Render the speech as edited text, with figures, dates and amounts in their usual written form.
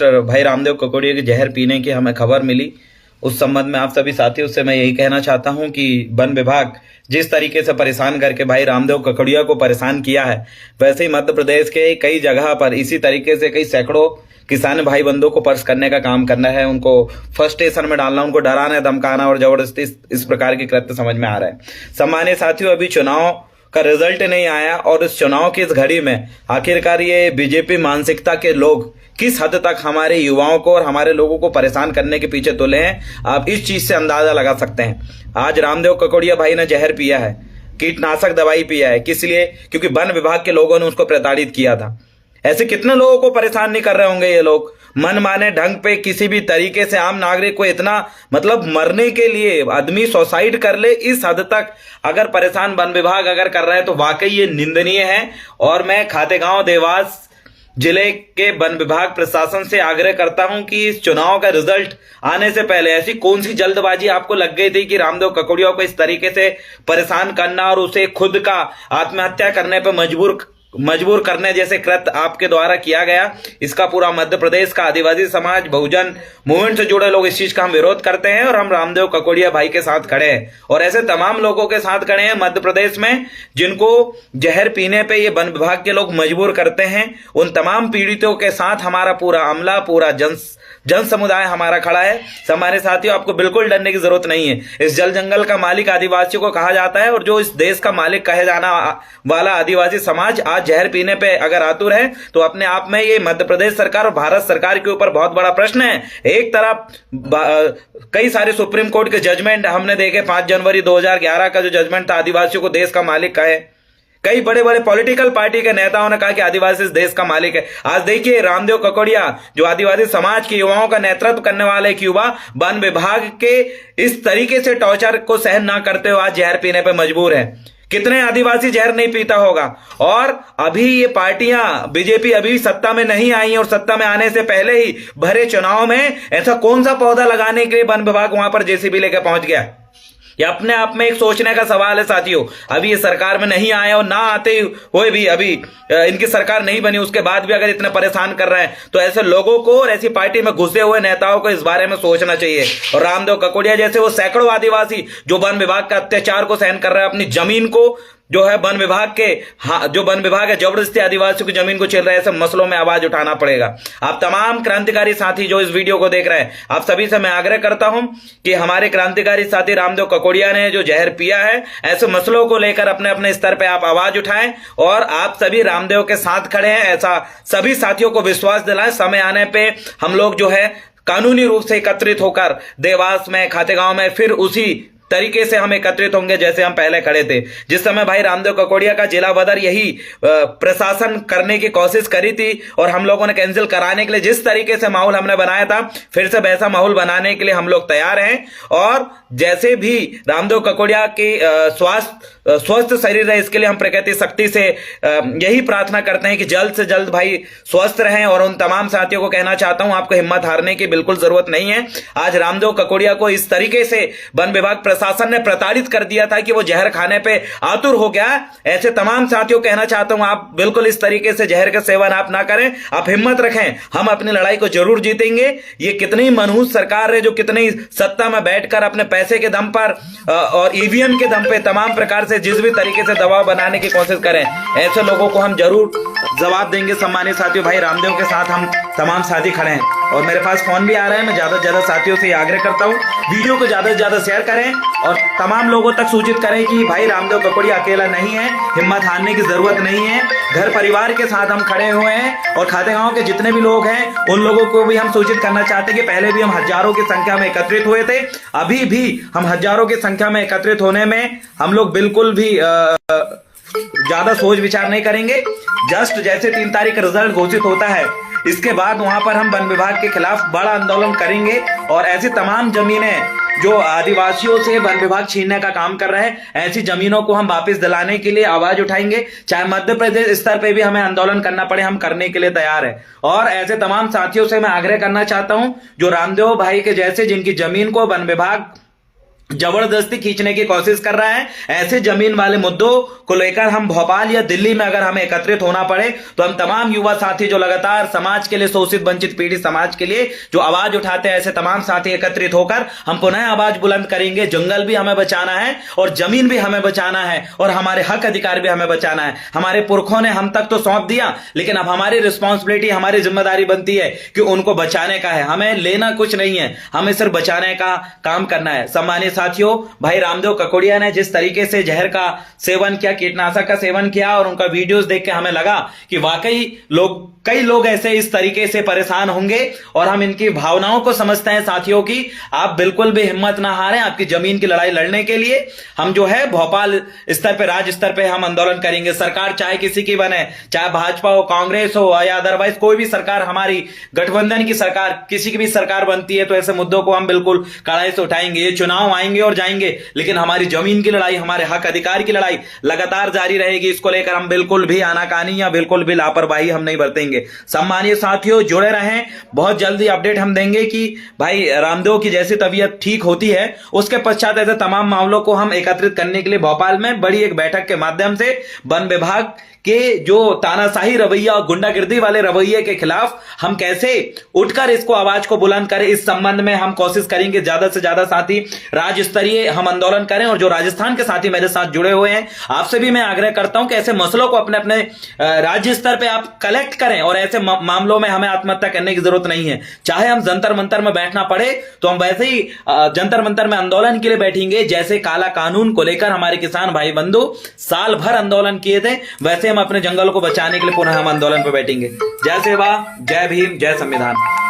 भाई रामदेव ककोड़िया के जहर पीने की हमें खबर मिली। उस संबंध में आप सभी साथियों से मैं यही कहना चाहता हूं कि वन विभाग जिस तरीके से परेशान करके भाई रामदेव ककोड़िया को परेशान किया है, वैसे ही मध्य प्रदेश के कई जगह पर इसी तरीके से कई सैकड़ों किसान भाई बंधुओं को पर्स करने का काम करना है, उनको फ्रस्ट्रेशन में डालना, उनको डराना, धमकाना और जबरदस्ती इस प्रकार के कृत्य समझ में आ रहा है। सम्मानिय साथियों, अभी चुनाव का रिजल्ट नहीं आया और इस चुनाव की इस घड़ी में आखिरकार ये बीजेपी मानसिकता के लोग किस हद तक हमारे युवाओं को और हमारे लोगों को परेशान करने के पीछे तुले हैं, आप इस चीज से अंदाजा लगा सकते हैं। आज रामदेव ककोड़िया भाई ने जहर पिया है, कीटनाशक दवाई पिया है, किस लिए? क्योंकि वन विभाग के लोगों ने उसको प्रताड़ित किया था। ऐसे कितने लोगों को परेशान नहीं कर रहे होंगे ये लोग? मन माने ढंग पे किसी भी तरीके से आम नागरिक को इतना मरने के लिए आदमी सुसाइड कर ले, इस हद तक अगर परेशान वन विभाग अगर कर रहा है तो वाकई ये निंदनीय है। और मैं खातेगांव देवास जिले के वन विभाग प्रशासन से आग्रह करता हूं कि इस चुनाव का रिजल्ट आने से पहले ऐसी कौन सी जल्दबाजी आपको लग गई थी कि रामदेव ककोड़िया को इस तरीके से परेशान करना और उसे खुद का आत्महत्या करने पर मजबूर करने जैसे कृत्य आपके द्वारा किया गया। इसका पूरा मध्य प्रदेश का आदिवासी समाज, बहुजन मूवमेंट से जुड़े लोग इस चीज का हम विरोध करते हैं और हम रामदेव ककोड़िया भाई के साथ खड़े हैं और ऐसे तमाम लोगों के साथ खड़े हैं मध्य प्रदेश में जिनको जहर पीने पे ये वन विभाग के लोग मजबूर करते हैं। उन तमाम पीड़ितों के साथ हमारा पूरा अमला, पूरा जन समुदाय हमारा खड़ा है। हमारे साथियों, आपको बिल्कुल डरने की जरूरत नहीं है। इस जल जंगल का मालिक आदिवासियों को कहा जाता है और जो इस देश का मालिक कहे जाना वाला आदिवासी समाज आज जहर पीने पे अगर आतुर है तो अपने आप में ये मध्य प्रदेश सरकार और भारत सरकार के ऊपर बहुत बड़ा प्रश्न है। एक तरफ कई सारे सुप्रीम कोर्ट के जजमेंट हमने देखे, 5 जनवरी 2011 का जो जजमेंट था आदिवासियों को देश का मालिक कहे। कई बड़े बड़े पॉलिटिकल पार्टी के नेताओं ने कहा कि आदिवासी इस देश का मालिक है। आज देखिए रामदेव ककोड़िया जो आदिवासी समाज के युवाओं का नेतृत्व करने वाले एक युवा वन विभाग के इस तरीके से टॉर्चर को सहन ना करते हुए आज जहर पीने पर मजबूर है। कितने आदिवासी जहर नहीं पीता होगा? और अभी ये पार्टियां बीजेपी अभी सत्ता में नहीं आई है और सत्ता में आने से पहले ही भरे चुनाव में ऐसा कौन सा पौधा लगाने के लिए वन विभाग वहां पर जेसीबी लेकर पहुंच गया? ये अपने आप में एक सोचने का सवाल है साथियों। अभी ये सरकार में नहीं आए और ना आते हुए भी अभी इनकी सरकार नहीं बनी, उसके बाद भी अगर इतने परेशान कर रहे हैं तो ऐसे लोगों को और ऐसी पार्टी में घुसे हुए नेताओं को इस बारे में सोचना चाहिए। और रामदेव ककोड़िया जैसे वो सैकड़ों आदिवासी जो वन विभाग का अत्याचार को सहन कर रहे हैं, अपनी जमीन को जो है वन विभाग के जो वन विभाग है जबरदस्ती आदिवासियों की जमीन को छीन रहे हैं, ऐसे मसलों में आवाज उठाना पड़ेगा। आप तमाम क्रांतिकारी साथी जो इस वीडियो को देख रहे हैं, आप सभी से मैं आग्रह करता हूं कि हमारे क्रांतिकारी साथी रामदेव ककोड़िया ने जो जहर पिया है, ऐसे मसलों को लेकर अपने अपने स्तर पे आप आवाज उठाएं और आप सभी रामदेव के साथ खड़े हैं, ऐसा सभी साथियों को विश्वास दिलाएं। समय आने पे हम लोग जो है कानूनी रूप से एकत्रित होकर देवास में, खातेगांव में फिर उसी तरीके से हम एकत्रित होंगे जैसे हम पहले खड़े थे। जिस समय भाई रामदेव ककोड़िया का जिला बदर यही प्रशासन करने की कोशिश करी थी और हम लोगों ने कैंसिल कराने के लिए जिस तरीके से माहौल हमने बनाया था, फिर से वैसा माहौल बनाने के लिए हम लोग तैयार हैं। और जैसे भी रामदेव ककोड़िया की स्वस्थ शरीर है, इसके लिए हम प्रकृति शक्ति से यही प्रार्थना करते हैं कि जल्द से जल्द भाई स्वस्थ रहें। और उन तमाम साथियों को कहना चाहता हूं, आपको हिम्मत हारने की बिल्कुल जरूरत नहीं है। आज रामदेव ककोड़िया को इस तरीके से वन विभाग प्रशासन ने प्रताड़ित कर दिया था कि वो जहर खाने पे आतुर हो गया। ऐसे तमाम साथियों को कहना चाहता हूं, आप बिल्कुल इस तरीके से जहर का सेवन आप ना करें, आप हिम्मत रखें, हम अपनी लड़ाई को जरूर जीतेंगे। ये कितनी मनहूस सरकार है जो कितनी सत्ता में बैठकर अपने पैसे के दम पर और ईवीएम के दम पे तमाम प्रकार से जिस भी तरीके से दबाव बनाने की कोशिश करें, ऐसे लोगों को हम जरूर जवाब देंगे। सम्मानित साथियों, भाई रामदेव के साथ हम तमाम साथी खड़े हैं और मेरे पास फोन भी आ रहा है। मैं ज्यादा से ज्यादा साथियों से आग्रह करता हूं, वीडियो को ज्यादा से ज्यादा शेयर करें और तमाम लोगों तक सूचित करें कि भाई रामदेव ककोड़िया अकेला नहीं है, हिम्मत हारने की जरूरत नहीं है। घर परिवार के साथ हम खड़े हुए हैं और खातेगांव के जितने भी लोग हैं उन लोगों को भी हम सूचित करना चाहते हैं कि पहले भी हम हजारों की संख्या में एकत्रित हुए थे, अभी भी हम हजारों की संख्या में एकत्रित होने में हम लोग बिल्कुल भी ज्यादा सोच विचार नहीं करेंगे। जस्ट जैसे 3 तारीख रिजल्ट घोषित होता है, इसके बाद वहां पर हम वन विभाग के खिलाफ बड़ा आंदोलन करेंगे और ऐसी तमाम जमीनें जो आदिवासियों से वन विभाग छीनने का काम कर रहे हैं, ऐसी जमीनों को हम वापस दिलाने के लिए आवाज उठाएंगे। चाहे मध्य प्रदेश स्तर पे भी हमें आंदोलन करना पड़े, हम करने के लिए तैयार है। और ऐसे तमाम साथियों से मैं आग्रह करना चाहता हूं जो रामदेव भाई के जैसे जिनकी जमीन को वन विभाग जबरदस्ती खींचने की कोशिश कर रहा है। ऐसे जमीन वाले मुद्दों को लेकर हम भोपाल या दिल्ली में अगर हमें एकत्रित होना पड़े तो हम तमाम युवा साथी जो लगातार समाज के लिए, शोषित वंचित पीड़ित समाज के लिए जो आवाज उठाते हैं, ऐसे तमाम साथी एकत्रित होकर हम पुनः आवाज बुलंद करेंगे। जंगल भी हमें बचाना है और जमीन भी हमें बचाना है और हमारे हक अधिकार भी हमें बचाना है। हमारे पुरखों ने हम तक तो सौंप दिया, लेकिन अब हमारी रिस्पॉन्सिबिलिटी, हमारी जिम्मेदारी बनती है कि उनको बचाने का है। हमें लेना कुछ नहीं है, हमें सिर्फ बचाने का काम करना है। सम्मानित साथियों, भाई रामदेव ककोड़िया ने जिस तरीके से जहर का सेवन किया, कीटनाशक का सेवन किया, और उनका वीडियोस देख के हमें लगा कि वाकई कई लोग ऐसे इस तरीके से परेशान होंगे और हम इनकी भावनाओं को समझते हैं। साथियों की आप बिल्कुल भी हिम्मत ना हारें आपकी जमीन की लड़ाई लड़ने के लिए। हम जो है भोपाल स्तर पे, राज्य स्तर पे हम आंदोलन करेंगे। सरकार चाहे किसी की बने, चाहे भाजपा हो, कांग्रेस हो या अदरवाइज कोई भी सरकार, हमारी गठबंधन की सरकार, किसी की भी सरकार बनती है तो ऐसे मुद्दों को हम बिल्कुल कड़ाई से उठाएंगे। ये चुनाव आएंगे और जाएंगे, लेकिन हमारी जमीन की लड़ाई, हमारे हक अधिकार की लड़ाई लगातार जारी रहेगी। इसको लेकर हम बिल्कुल भी आनाकानी या बिल्कुल भी लापरवाही हम नहीं बरतेंगे। सम्मानीय साथियों, जुड़े रहें, बहुत जल्दी अपडेट हम देंगे कि भाई रामदेव की जैसी तबीयत ठीक होती है उसके पश्चात ऐसे तमाम मामलों को हम एकत्रित करने के लिए भोपाल में बड़ी एक बैठक के माध्यम से वन विभाग के जो तानाशाही रवैया और गुंडागिर्दी वाले रवैये के खिलाफ हम कैसे उठकर इसको आवाज को बुलंद करें, इस संबंध में हम कोशिश करेंगे ज्यादा से ज्यादा साथी राज्य स्तरीय हम आंदोलन करें। और जो राजस्थान के साथी मेरे साथ जुड़े हुए हैं, आपसे भी मैं आग्रह करता हूं कि ऐसे मसलों को अपने अपने राज्य स्तर पे आप कलेक्ट करें और ऐसे मामलों में हमें आत्महत्या करने की जरूरत नहीं है। चाहे हम जंतर मंतर में बैठना पड़े तो हम वैसे ही जंतर मंतर में आंदोलन के लिए बैठेंगे, जैसे काला कानून को लेकर हमारे किसान भाई बंधु साल भर आंदोलन किए थे, वैसे हम अपने जंगलों को बचाने के लिए पुनः हम आंदोलन पर बैठेंगे। जय सेवा, जय भीम, जय संविधान।